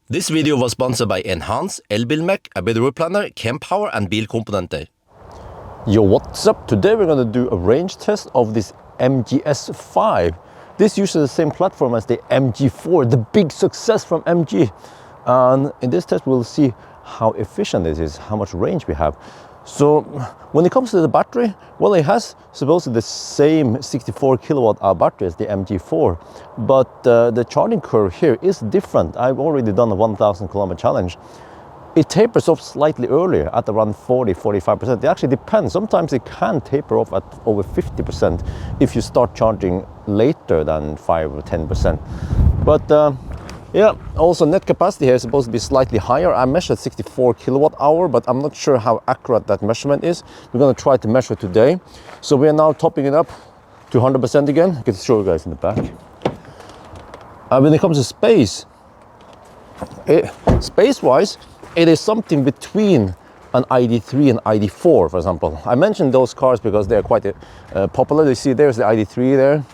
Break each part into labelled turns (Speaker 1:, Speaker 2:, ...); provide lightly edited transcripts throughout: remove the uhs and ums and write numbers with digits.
Speaker 1: This video was sponsored by Enhance, Elbilmek, a bit road planner, Kempower and bilkomponenter.
Speaker 2: Yo, what's up? Today we're going to do a range test of this MGS5. This uses the same platform as the MG4, the big success from MG. And in this test we'll see how efficient it is, how much range we have. So when it comes to the battery, well, it has supposedly the same 64 kilowatt hour battery as the MG4, but the charging curve here is different. I've already done a 1,000 kilometer challenge. It tapers off slightly earlier at around 40-45%. It actually depends. Sometimes it can taper off at over 50% if you start charging later than 5 or 10%. But yeah, also net capacity here is supposed to be slightly higher. I measured 64 kilowatt hour, but I'm not sure how accurate that measurement is. We're going to try to measure today. So we are now topping it up to 100% again. I can show you guys in the back. When it comes to space, space-wise, it is something between an ID3 and ID4, for example. I mentioned those cars because they are quite popular. You see there's the ID3 there.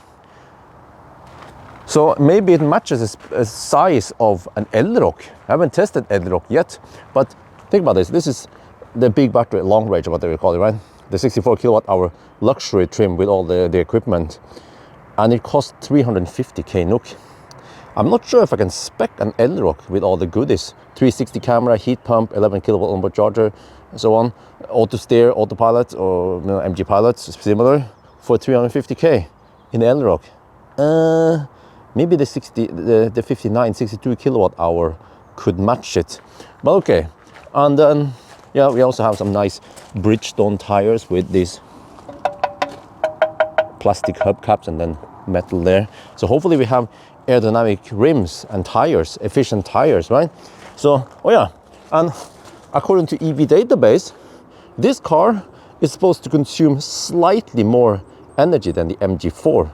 Speaker 2: So maybe it matches the size of an Elbilmek. I haven't tested Elbilmek yet, but think about this. This is the big battery, long range, what they call it, right? The 64 kilowatt hour luxury trim with all the equipment. And it costs 350k NOK. I'm not sure if I can spec an Elbilmek with all the goodies. 360 camera, heat pump, 11 kilowatt onboard charger, and so on. Auto steer, autopilot, or MG pilots, similar, for 350k in the Elbilmek. Maybe the 59, 62 kilowatt hour could match it. But okay. And then, yeah, we also have some nice Bridgestone tires with these plastic hubcaps and then metal there. So hopefully we have aerodynamic rims and tires, efficient tires, right? So, oh yeah, and according to EV database, this car is supposed to consume slightly more energy than the MG4.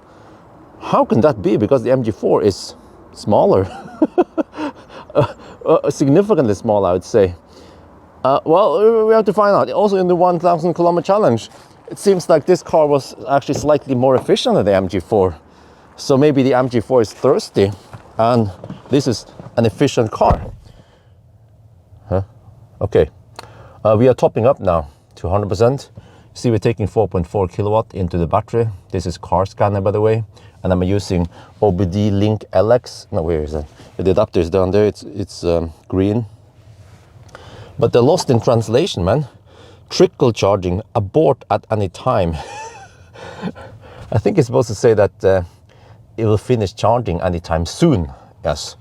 Speaker 2: How can that be? Because the MG4 is smaller, significantly smaller, I would say. Well, we have to find out. Also in the 1,000 kilometer challenge, it seems like this car was actually slightly more efficient than the MG4. So maybe the MG4 is thirsty and this is an efficient car. Huh? Okay, we are topping up now to 100%. See, we're taking 4.4 kilowatt into the battery. This is car scanner, by the way. And I'm using OBD Link LX. No, where is it? The adapter is down there. It's green. But they're lost in translation, man. Trickle charging, abort at any time. I think it's supposed to say that it will finish charging anytime soon. Yes.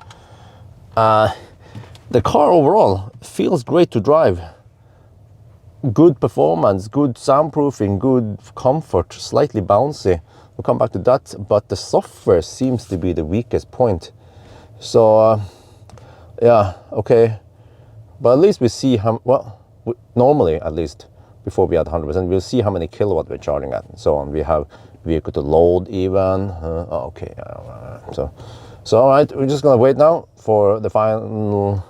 Speaker 2: The car overall feels great to drive. Good performance, good soundproofing, good comfort, slightly bouncy. We'll come back to that, but the software seems to be the weakest point. So, yeah, okay. But at least we see how, well, normally at least, before we had 100%, we'll see how many kilowatt we're charging at and so on. We have vehicle to load even. Okay, so all right, we're just gonna wait now for the final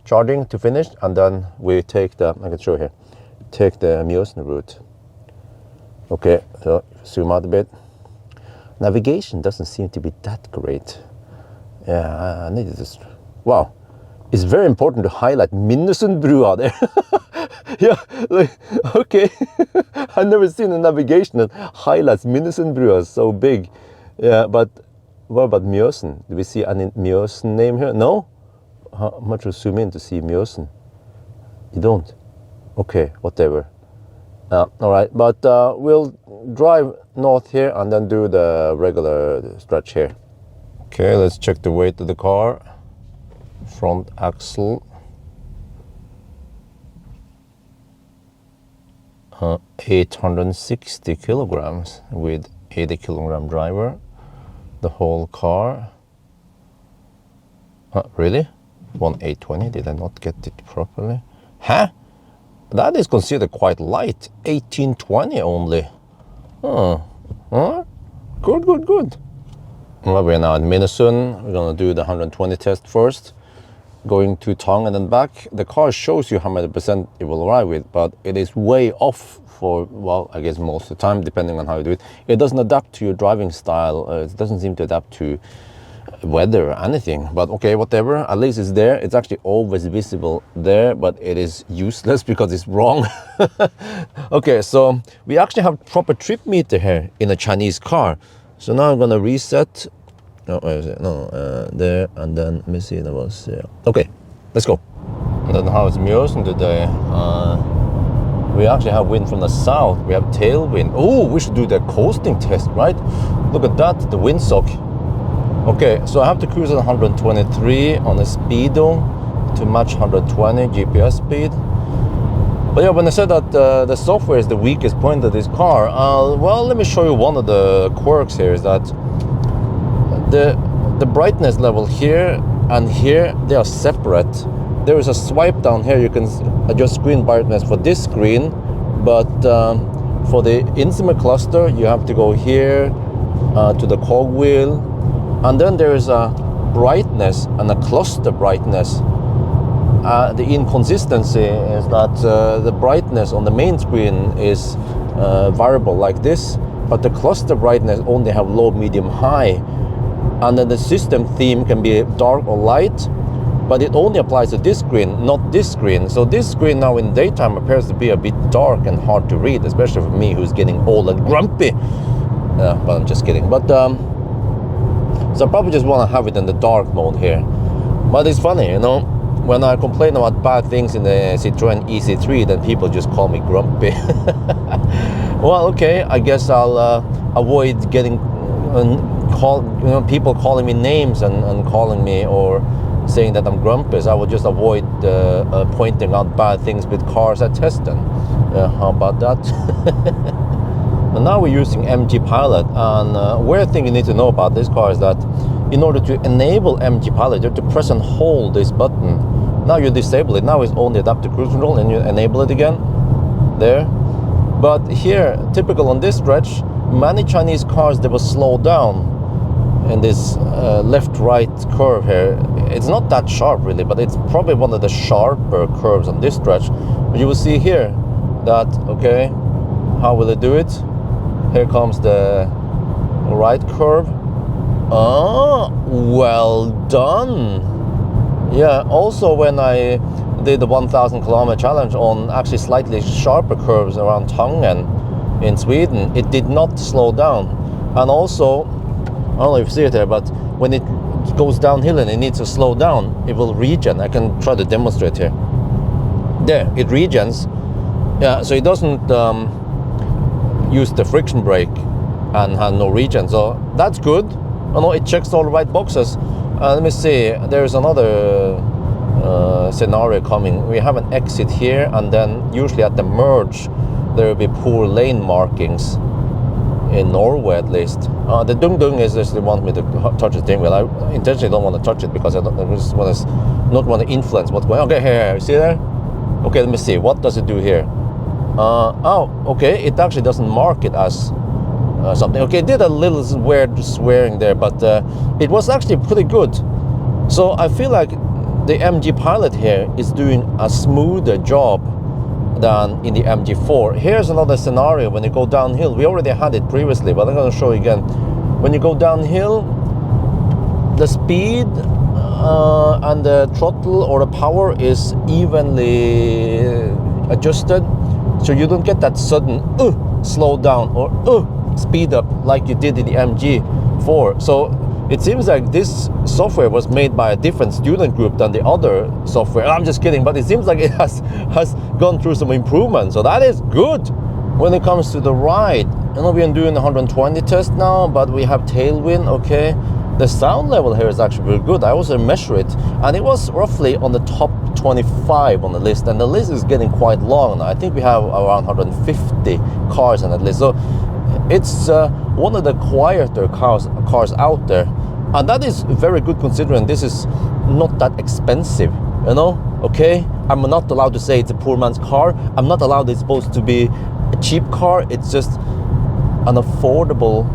Speaker 2: charging to finish, and then we take the, I can show you here, take the Mjøsen route. Okay, so zoom out a bit. Navigation doesn't seem to be that great. Yeah, I need to just, wow. It's very important to highlight Minnesundbrua there. Yeah, like, okay. I've never seen a navigation that highlights Minnesundbrua so big. Yeah, but what about Mjøsen? Do we see any Mjøsen name here? No? How much will zoom in to see Mjøsen? You don't? Okay, whatever. All right, but we'll drive north here and then do the regular stretch here. Okay, let's check the weight of the car. Front axle. 860 kilograms with 80 kilogram driver. The whole car. Really? 1820, did I not get it properly? Huh? That is considered quite light. 1820 only. Good. Well, we're now at Minnesund. We're gonna do the 120 test first. Going to Tong and then back. The car shows you how many percent it will arrive with, but it is way off for, well, I guess most of the time, depending on how you do it. It doesn't adapt to your driving style. It doesn't seem to adapt to weather or anything, but okay, whatever, at least it's there. It's actually always visible there, but it is useless because it's wrong. Okay, so we actually have proper trip meter here in a Chinese car. So now I'm gonna reset. No, where is it? No, there, and then let me see. That was okay. Let's go. And then how it's Mjøsen today. We actually have wind from the south. We have tailwind. Oh, we should do the coasting test, right? Look at that, the windsock. Okay, so I have to cruise at 123 on the speedo to match 120 GPS speed. But yeah, when I said that the software is the weakest point of this car, well, let me show you one of the quirks here. Is that the brightness level here and here, they are separate. There is a swipe down here. You can adjust screen brightness for this screen, but for the instrument cluster, you have to go here to the cogwheel, and then there is a brightness and a cluster brightness. The inconsistency is that the brightness on the main screen is variable like this, but the cluster brightness only have low, medium, high, and then the system theme can be dark or light, but it only applies to this screen, not this screen. So this screen now in daytime appears to be a bit dark and hard to read, especially for me who's getting old and grumpy. But I'm just kidding. But so I probably just want to have it in the dark mode here. But it's funny, you know, when I complain about bad things in the Citroën EC3, then people just call me grumpy. Well, okay, I guess I'll avoid getting people calling me names and calling me or saying that I'm grumpy. So I will just avoid pointing out bad things with cars I test them. How about that? And now we're using MG Pilot, and weird thing you need to know about this car is that in order to enable MG Pilot, you have to press and hold this button. Now you disable it. Now it's only adaptive cruise control, and you enable it again. There. But here, typical on this stretch, many Chinese cars, they will slow down in this left-right curve here. It's not that sharp really, but it's probably one of the sharper curves on this stretch. But you will see here that, okay, how will it do it? Here comes the right curve. Ah, well done. Yeah, also when I did the 1,000 kilometer challenge on actually slightly sharper curves around Tangen in Sweden, it did not slow down. And also, I don't know if you see it there, but when it goes downhill and it needs to slow down, it will regen. I can try to demonstrate here. There, it regens. Yeah, so it doesn't use the friction brake and have no regen. So that's good. Oh no, it checks all the right boxes. Let me see, there's another scenario coming. We have an exit here, and then usually at the merge there will be poor lane markings in Norway at least. The dung is just they want me to touch the steering wheel. I intentionally don't want to touch it because I just not want to influence what's going on. Okay, here, see there? Okay, let me see, what does it do here? Oh, okay, it actually doesn't mark it as something. Okay, it did a little weird swearing there, but it was actually pretty good. So I feel like the MG Pilot here is doing a smoother job than in the MG4. Here's another scenario when you go downhill. We already had it previously, but I'm going to show you again. When you go downhill, the speed and the throttle or the power is evenly adjusted, so you don't get that sudden slow down or speed up like you did in the MG4. So it seems like this software was made by a different student group than the other software. I'm just kidding, but it seems like it has gone through some improvements. So that is good. When it comes to the ride, you know, we're doing the 120 test now, but we have tailwind. Okay, the sound level here is actually very good. I also measure it, and it was roughly on the top 25 on the list, and the list is getting quite long. I think we have around 150 cars on that list. So it's one of the quieter cars out there, and that is very good considering this is not that expensive, you know. Okay, I'm not allowed to say it's a poor man's car. I'm not allowed it's supposed to be a cheap car. It's just an affordable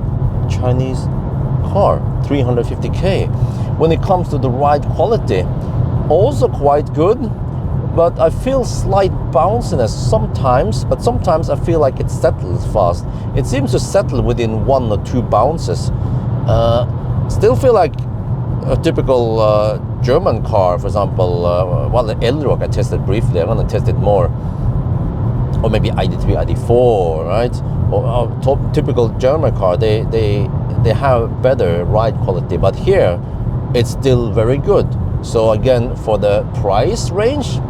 Speaker 2: Chinese car, 350k. When it comes to the ride quality, also quite good, but I feel slight bounciness sometimes, but sometimes I feel like it settles fast. It seems to settle within 1 or 2 bounces. Still feel like a typical German car, for example, well, the Elbilmek I tested briefly. I'm gonna test it more, or maybe ID3, ID4, right? Or typical German car, they have better ride quality, but here it's still very good. So again, for the price range,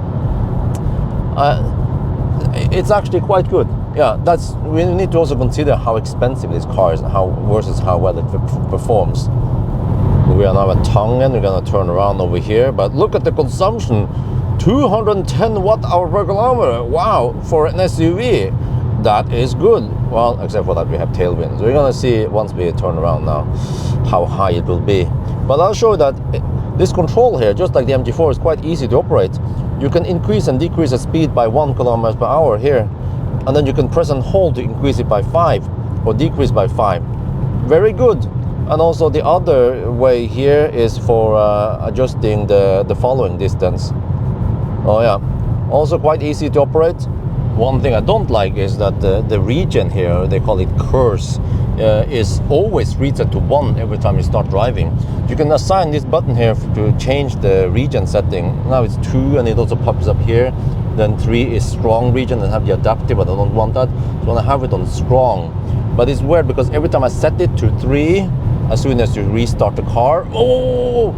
Speaker 2: it's actually quite good. Yeah, we need to also consider how expensive this car is, versus how well it performs. We are now at Tangen. We're gonna turn around over here, but look at the consumption, 210 watt-hour per kilometer. Wow, for an SUV, that is good. Well, except for that we have tailwinds. We're gonna see once we turn around now how high it will be. But I'll show you that this control here, just like the MG4, is quite easy to operate. You can increase and decrease the speed by 1 kilometers per hour here, and then you can press and hold to increase it by 5 or decrease by 5. Very good. And also the other way here is for adjusting the following distance. Oh yeah, also quite easy to operate. One thing I don't like is that the region here, they call it quirks, is always reset to 1 every time you start driving. You can assign this button here to change the region setting. Now it's 2 and it also pops up here. Then 3 is strong region and have the adaptive, but I don't want that. So I want to have it on strong. But it's weird because every time I set it to 3, as soon as you restart the car, oh,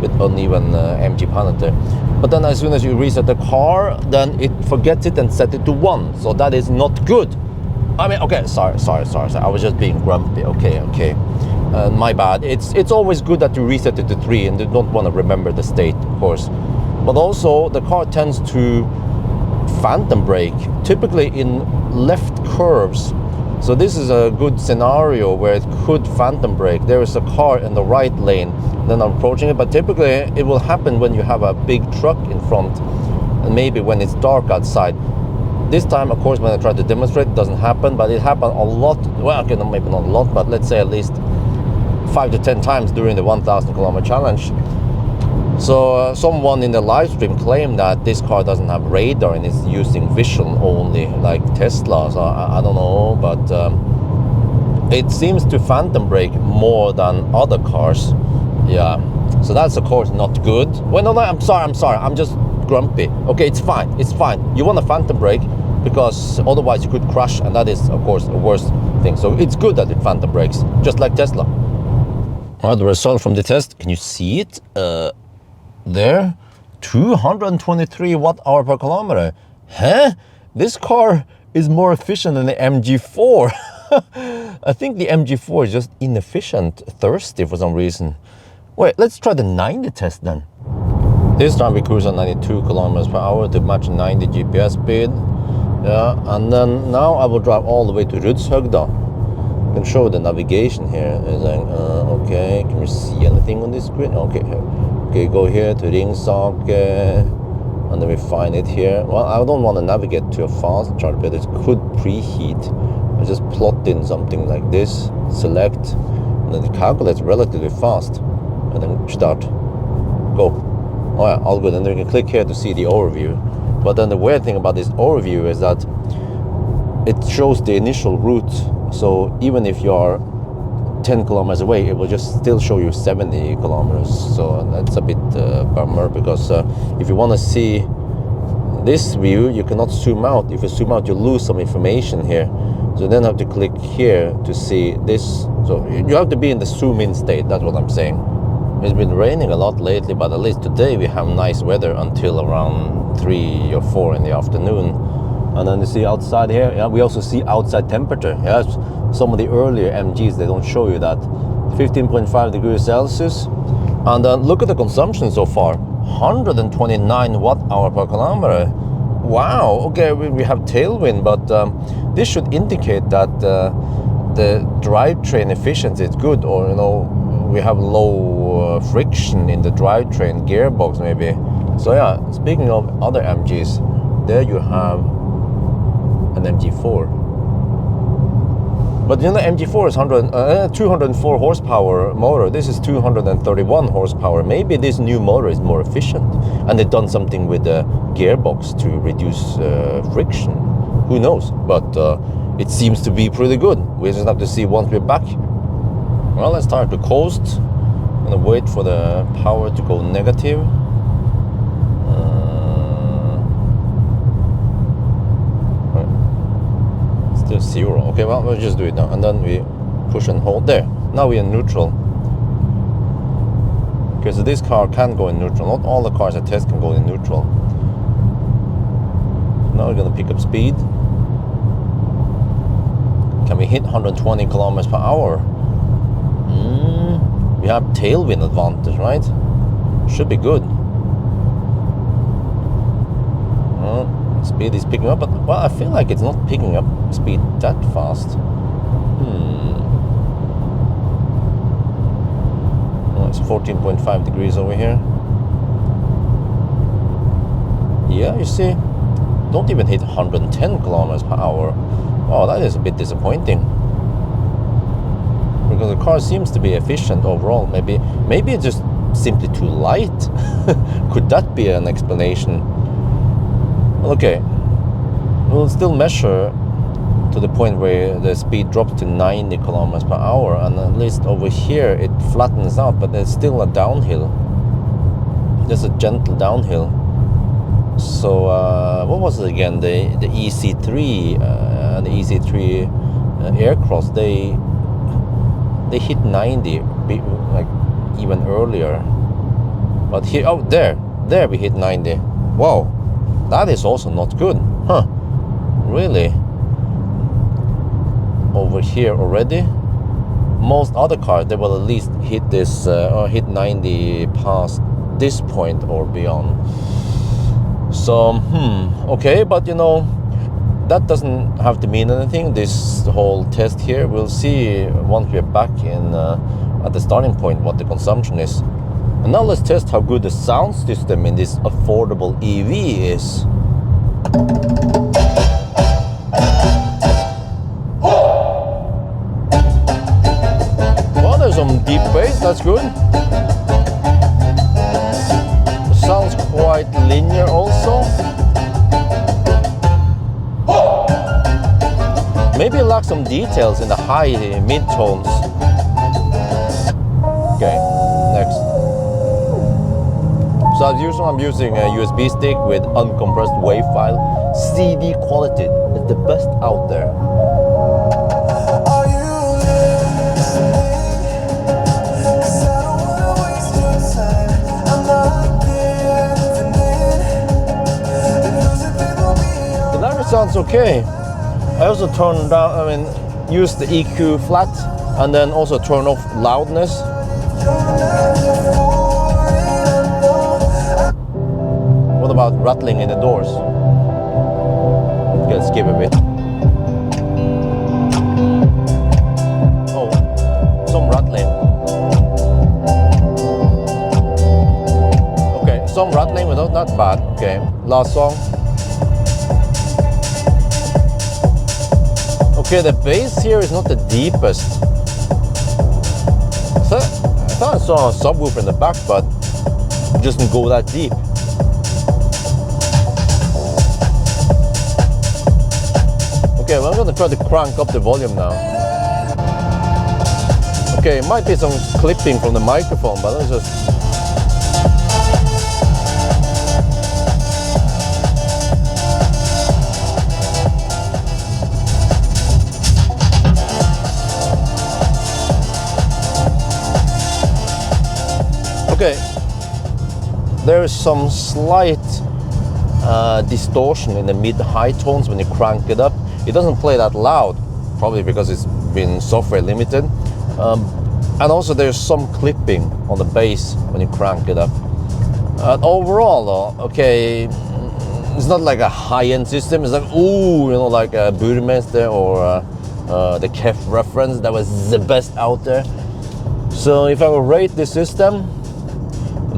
Speaker 2: with uneven MG panel there. But then as soon as you reset the car, then it forgets it and set it to 1. So that is not good. I mean, okay, sorry. I was just being grumpy. Okay. My bad. It's always good that you reset it to 3 and you don't want to remember the state, of course. But also the car tends to phantom brake, typically in left curves. So this is a good scenario where it could phantom brake. There is a car in the right lane, then I'm approaching it, but typically it will happen when you have a big truck in front and maybe when it's dark outside. This time, of course, when I try to demonstrate, it doesn't happen, but it happened a lot. Well, okay, maybe not a lot, but let's say at least 5 to 10 times during the 1,000 kilometer challenge. So someone in the live stream claimed that this car doesn't have radar and it's using vision only, like Tesla. So I don't know, but it seems to phantom brake more than other cars. Yeah, so that's of course not good. Well, no, I'm sorry. I'm just grumpy. Okay, it's fine. You want a phantom brake because otherwise you could crash, and that is of course the worst thing. So it's good that it phantom brakes, just like Tesla. All right, the result from the test. Can you see it? There, 223 watt-hour per kilometer. Huh? This car is more efficient than the MG4. I think the MG4 is just inefficient, thirsty for some reason. Wait, let's try the 90 test then. This time we cruise on 92 kilometers per hour to match 90 GPS speed. Yeah, and then now I will drive all the way to Rudshøgda. I can show the navigation here. It's like, okay, can you see anything on this screen? Okay, go here to Ringsak, and then we find it here. Well, I don't want to navigate to a fast charge, but it could preheat. I just plot in something like this, select, and then it calculates relatively fast, and then start, go. Oh yeah, all good. And then you can click here to see the overview. But then the weird thing about this overview is that it shows the initial route. So even if you are 10 kilometers away, it will just still show you 70 kilometers. So that's a bit bummer, because if you want to see this view, you cannot zoom out. If you zoom out, you lose some information here. So then I have to click here to see this. So you have to be in the zoom in state. That's what I'm saying. It's been raining a lot lately, but at least today we have nice weather until around 3 or 4 in the afternoon. And then you see outside here, yeah, we also see outside temperature. Yes, some of the earlier MGs, they don't show you that. 15.5 degrees Celsius. And then look at the consumption so far. 129 watt-hour per kilometer. Wow, okay, we have tailwind, but this should indicate that the drivetrain efficiency is good, or, you know, we have low friction in the drivetrain gearbox maybe. So yeah, speaking of other MGs, there you have an MG4. But you know, MG4 is 204 horsepower motor. This is 231 horsepower. Maybe this new motor is more efficient, and they've done something with the gearbox to reduce friction. Who knows? But it seems to be pretty good. We just have to see once we're back. Well, let's start to coast. gonna wait for the power to go negative. Still 0. Okay, well, we'll just do it now, and then we push and hold. There, now we're in neutral. Okay, so this car can go in neutral. Not all the cars I test can go in neutral. Now we're gonna pick up speed. Can we hit 120 kilometers per hour? We have tailwind advantage, right? Should be good. Speed is picking up, but well, I feel like it's not picking up speed that fast. Oh, it's 14.5 degrees over here. Yeah, you see, don't even hit 110 kilometers per hour. Oh, that is a bit disappointing. Because the car seems to be efficient overall. Maybe it's just simply too light. Could that be an explanation? Okay, we'll still measure to the point where the speed drops to 90 kilometers per hour, and at least over here it flattens out, but there's still a downhill. There's a gentle downhill. So what was it again? The EC3, the EC3 Aircross, they hit 90 like even earlier. But here, oh, there we hit 90. Wow. That is also not good, huh? Really? Over here already? Most other cars, they will at least hit this or hit 90 past this point or beyond. So, okay, but you know, that doesn't have to mean anything. This whole test here, we'll see once we're back in at the starting point what the consumption is. And now let's test how good the sound system in this affordable EV is. Well, there's some deep bass, that's good. It sounds quite linear also. Maybe it lacks some details in the high mid-tones. Okay, next. So as usual, I'm using a USB stick with uncompressed WAV file. CD quality is the best out there. The language sounds okay. I also turn down, use the EQ flat, and then also turn off loudness. What about rattling in the doors? Let's skip a bit. Oh, some rattling. Okay, some rattling, but not bad. Okay, last song. Okay, the bass here is not the deepest. I thought I saw a subwoofer in the back, but it doesn't go that deep. Okay, well, I'm gonna try to crank up the volume now. Okay, it might be some clipping from the microphone, but let's just... Okay, there is some slight distortion in the mid-high tones when you crank it up. It doesn't play that loud, probably because it's been software limited. And also there's some clipping on the bass when you crank it up. Overall though, okay, it's not like a high-end system. It's like, ooh, you know, like a Burmester or the KEF reference that was the best out there. So if I would rate this system,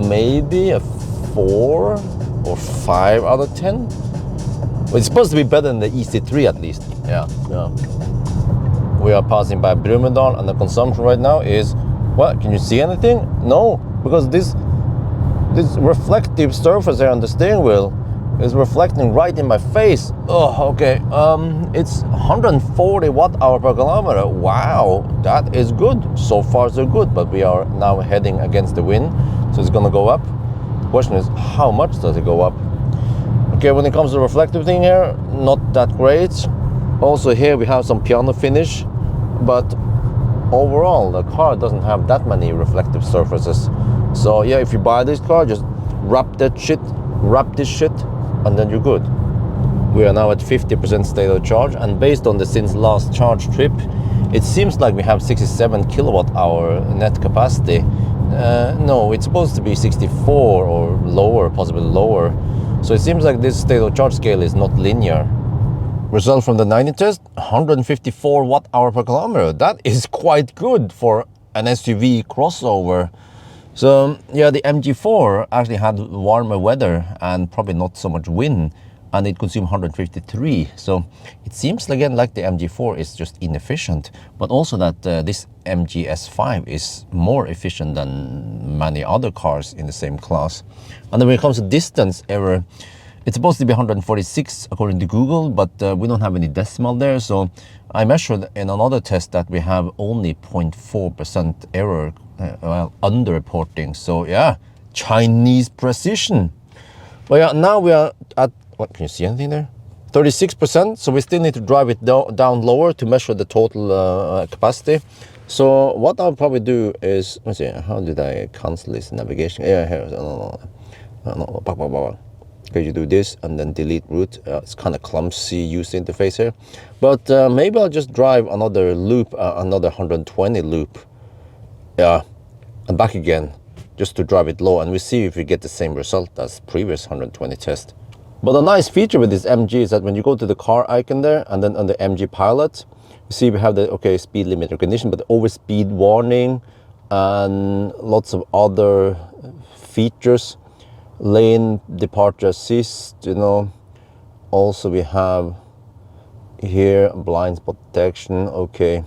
Speaker 2: maybe a 4 or 5 out of 10. Well, it's supposed to be better than the EC3 at least. Yeah. We are passing by Brumunddal, and the consumption right now is, what? Can you see anything? No, because this reflective surface here on the steering wheel It's reflecting right in my face. Oh, okay. It's 140 watt-hour per kilometer. Wow, that is good. So far, so good. But we are now heading against the wind, so it's gonna go up. The question is, how much does it go up? Okay, when it comes to the reflective thing here, not that great. Also here we have some piano finish, but overall the car doesn't have that many reflective surfaces. So yeah, if you buy this car, just wrap this shit, and then you're good. We are now at 50% state of charge, and based on the since last charge trip, it seems like we have 67 kilowatt-hour net capacity. No, it's supposed to be 64 or lower, possibly lower. So it seems like this state of charge scale is not linear. Result from the 90 test, 154 watt-hour per kilometer. That is quite good for an SUV crossover. So yeah, the MG4 actually had warmer weather and probably not so much wind, and it consumed 153. So it seems again like the MG4 is just inefficient, but also that this MGS5 is more efficient than many other cars in the same class. And then when it comes to distance error, it's supposed to be 146 according to Google, but we don't have any decimal there. So I measured in another test that we have only 0.4% error, underreporting. So yeah, Chinese precision. But yeah, now we are at, what, can you see anything there? 36%, so we still need to drive it down lower to measure the total capacity. So what I'll probably do is, let's see, how did I cancel this navigation? Yeah, here, no. Okay, you do this and then delete route. It's kind of clumsy user interface here. But maybe I'll just drive another loop, another 120 loop. Yeah, and back again, just to drive it low, and we see if we get the same result as previous 120 test. But a nice feature with this MG is that when you go to the car icon there, and then on the MG Pilot, you see we have the, okay, speed limit recognition, but the overspeed warning, and lots of other features. Lane departure assist, you know. Also we have here blind spot detection, okay.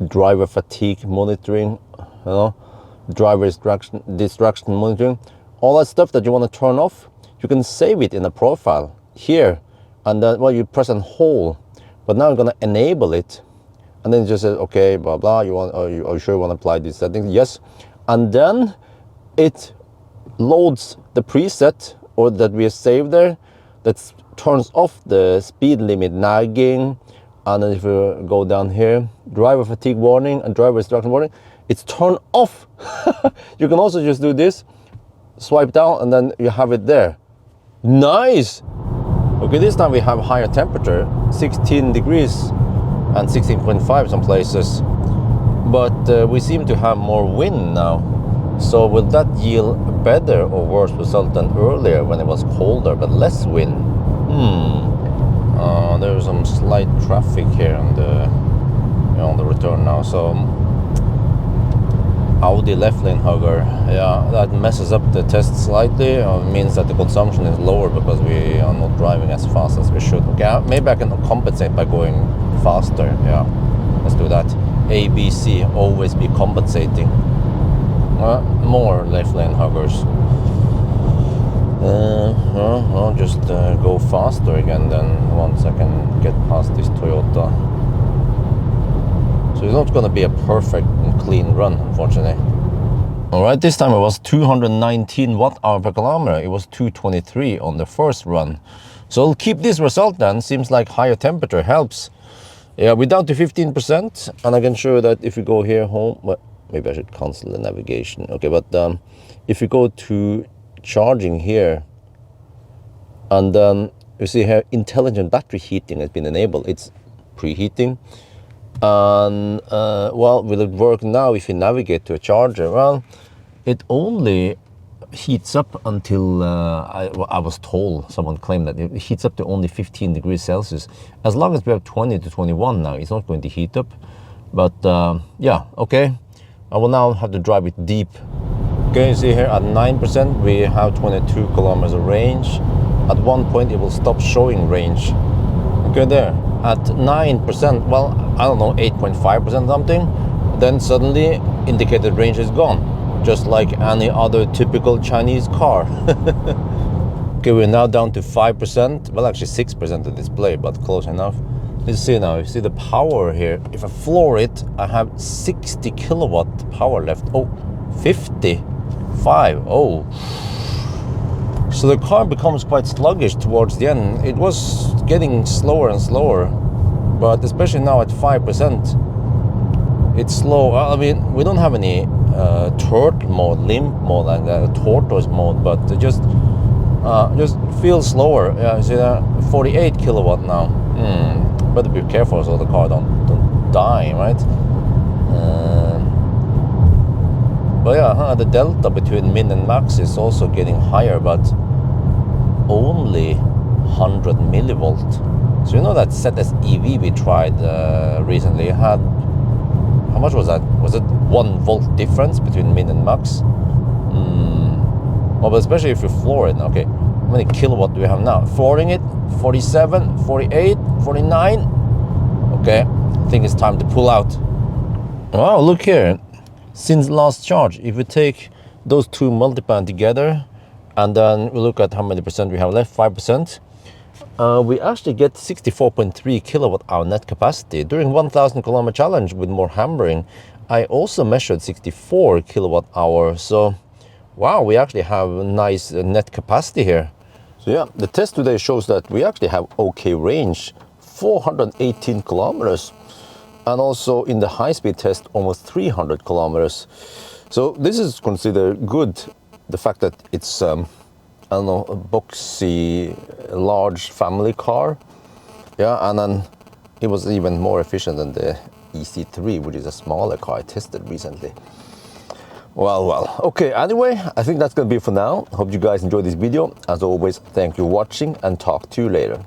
Speaker 2: Driver fatigue monitoring, you know. Driver distraction monitoring. All that stuff that you want to turn off, you can save it in a profile here, and then, well, you press and hold. But now I'm gonna enable it, and then it just says, okay, blah blah. You want? Are you sure you want to apply these settings? Yes, and then it loads the preset or that we have saved there that turns off the speed limit nagging. And then if we go down here, driver fatigue warning and driver distraction warning, it's turned off. You can also just do this, swipe down, and then you have it there. Nice. Okay, this time we have higher temperature, 16 degrees and 16.5 some places, but we seem to have more wind now. So will that yield a better or worse result than earlier when it was colder but less wind? There's some slight traffic here on the return now. So Audi left lane hugger, yeah, that messes up the test slightly. Means that the consumption is lower because we are not driving as fast as we should. Okay, maybe I can compensate by going faster. Yeah, let's do that. ABC, always be compensating. More left lane huggers. I'll just go faster again then once I can get past this Toyota. So it's not going to be a perfect and clean run, unfortunately. Alright, this time it was 219 watt-hour per kilometer. It was 223 on the first run. So I'll keep this result then. Seems like higher temperature helps. Yeah, we're down to 15%, and I can show you that if we go here home, well, maybe I should cancel the navigation. Okay, but if you go to charging here, and then you see here intelligent battery heating has been enabled. It's preheating. And well, will it work now if you navigate to a charger? Well, it only heats up until I was told, someone claimed that it heats up to only 15 degrees Celsius. As long as we have 20 to 21 now, it's not going to heat up. But yeah, okay. I will now have to drive it deep. Okay, you see here at 9% we have 22 kilometers of range. At one point it will stop showing range. Okay, there at 9%, well, I don't know, 8.5% something, then suddenly indicated range is gone, just like any other typical Chinese car. Okay, we're now down to 5%. Well, actually 6% of display, but close enough. Let's see now. You see the power here. If I floor it, I have 60 kilowatt power left. Oh, 55. Oh. So the car becomes quite sluggish towards the end. It was getting slower and slower, but especially now at 5%, it's slow. I mean, we don't have any turtle mode, limp mode, like that, tortoise mode, but just feels slower. Yeah, see that 48 kilowatt now. Better be careful so the car don't die, right? But yeah, the delta between min and max is also getting higher, but only 100 millivolt. So you know that ZS EV we tried recently had, how much was that? Was it 1 volt difference between min and max? Well, but especially if you floor it. Okay, how many kilowatt do we have now? Flooring it, 47, 48, 49. Okay, I think it's time to pull out. Wow, look here. Since last charge, if we take those two multiply together, and then we look at how many percent we have left, 5%, we actually get 64.3 kilowatt hour net capacity. During 1,000 kilometer challenge with more hammering, I also measured 64 kilowatt hour. So, wow, we actually have a nice net capacity here. So yeah, the test today shows that we actually have okay range, 418 kilometers. And also in the high-speed test, almost 300 kilometers. So this is considered good. The fact that it's, I don't know, a boxy, large family car. Yeah, and then it was even more efficient than the EC3, which is a smaller car I tested recently. Well. Okay, anyway, I think that's gonna be it for now. Hope you guys enjoyed this video. As always, thank you for watching and talk to you later.